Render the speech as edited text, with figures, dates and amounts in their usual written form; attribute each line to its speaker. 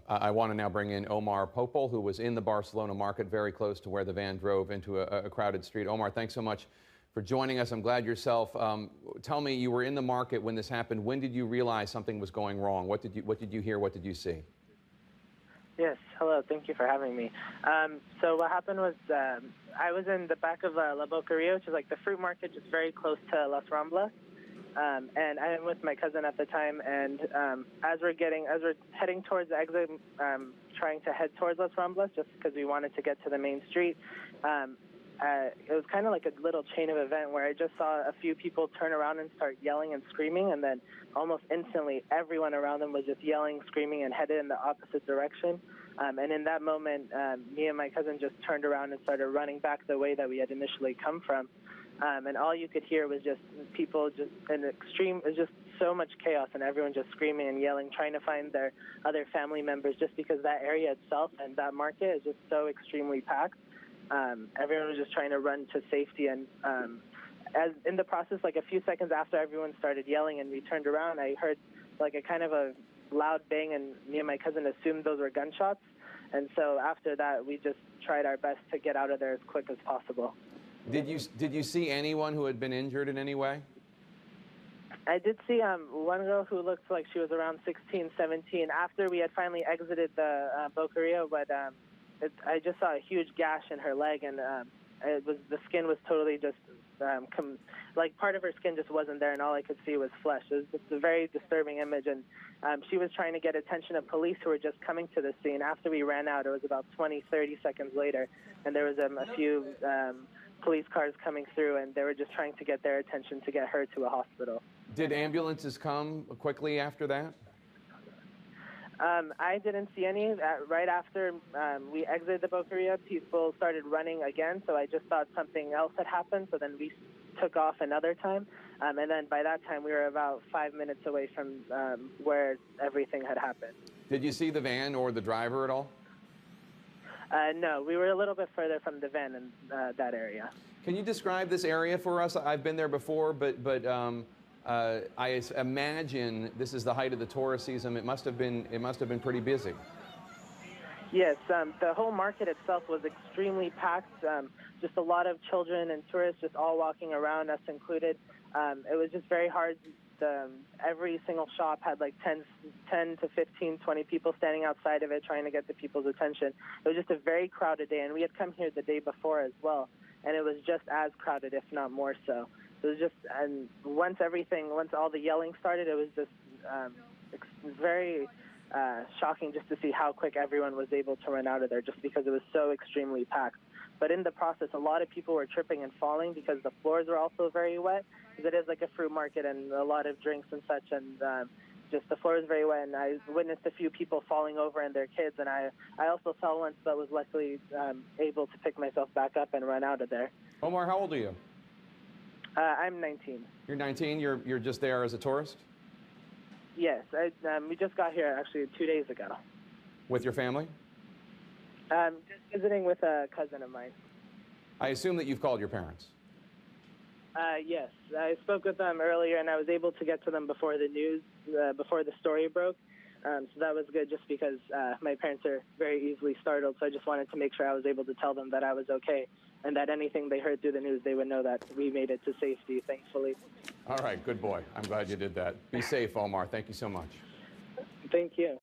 Speaker 1: I want to now bring in Omar Popol, who was in the Barcelona market, very close to where the van drove into a crowded street. Omar, thanks so much for joining us. I'm glad yourself. Tell me, you were in the market when this happened. When did you realize something was going wrong? What did you hear? What did you see?
Speaker 2: Yes, hello. Thank you for having me. So what happened was I was in the back of La Boqueria, which is like the fruit market, just very close to Las Ramblas. And I'm with my cousin at the time, and as we're heading towards the exit, trying to head towards Las Ramblas, just because we wanted to get to the main street, it was kind of like a little chain of event where I just saw a few people turn around and start yelling and screaming, and then almost instantly everyone around them was just yelling, screaming, and headed in the opposite direction. And in that moment, me and my cousin just turned around and started running back the way that we had initially come from. And all you could hear was just people just in extreme, it was just so much chaos and everyone just screaming and yelling, trying to find their other family members, just because that area itself and that market is just so extremely packed. Everyone was just trying to run to safety. And as in the process, like a few seconds after everyone started yelling and we turned around, I heard like a kind of a loud bang, and me and my cousin assumed those were gunshots. And so after that, we just tried our best to get out of there as quick as possible.
Speaker 1: Did you see anyone who had been injured in any way?
Speaker 2: I did see one girl who looked like she was around 16, 17. After we had finally exited the Boqueria, but I just saw a huge gash in her leg, and the skin was totally just like part of her skin just wasn't there, and all I could see was flesh. It was just a very disturbing image, and she was trying to get attention of police who were just coming to the scene. After we ran out, it was about 20, 30 seconds later, and there was a few police cars coming through, and they were just trying to get their attention to get her to a hospital.
Speaker 1: Did ambulances come quickly after that?
Speaker 2: I didn't see any. Right after we exited the Boqueria, people started running again, so I just thought something else had happened, so then we took off another time. And then by that time, we were about 5 minutes away from where everything had happened.
Speaker 1: Did you see the van or the driver at all?
Speaker 2: No, we were a little bit further from the van in that area.
Speaker 1: Can you describe this area for us? I've been there before, but I imagine this is the height of the tourist season. It must have been pretty busy.
Speaker 2: Yes, the whole market itself was extremely packed. Just a lot of children and tourists just all walking around, us included. It was just very hard. Every single shop had like 10 to 15, 20 people standing outside of it trying to get the people's attention. It was just a very crowded day, and we had come here the day before as well, and it was just as crowded, if not more so. It was just, and once all the yelling started, it was just very shocking just to see how quick everyone was able to run out of there, just because it was so extremely packed. But in the process, a lot of people were tripping and falling because the floors were also very wet. Because it is like a fruit market and a lot of drinks and such, and just the floor is very wet. And I witnessed a few people falling over and their kids, and I also fell once, but was luckily able to pick myself back up and run out of there.
Speaker 1: Omar, how old are you?
Speaker 2: I'm 19.
Speaker 1: You're 19? You're just there as a tourist?
Speaker 2: Yes, we just got here actually 2 days ago.
Speaker 1: With your family?
Speaker 2: Just visiting with a cousin of mine.
Speaker 1: I assume that you've called your parents.
Speaker 2: Yes, I spoke with them earlier, and I was able to get to them before the news, before the story broke. So that was good, just because my parents are very easily startled. So I just wanted to make sure I was able to tell them that I was okay, and that anything they heard through the news, they would know that we made it to safety, thankfully.
Speaker 1: All right, good boy. I'm glad you did that. Be safe, Omar. Thank you so much.
Speaker 2: Thank you.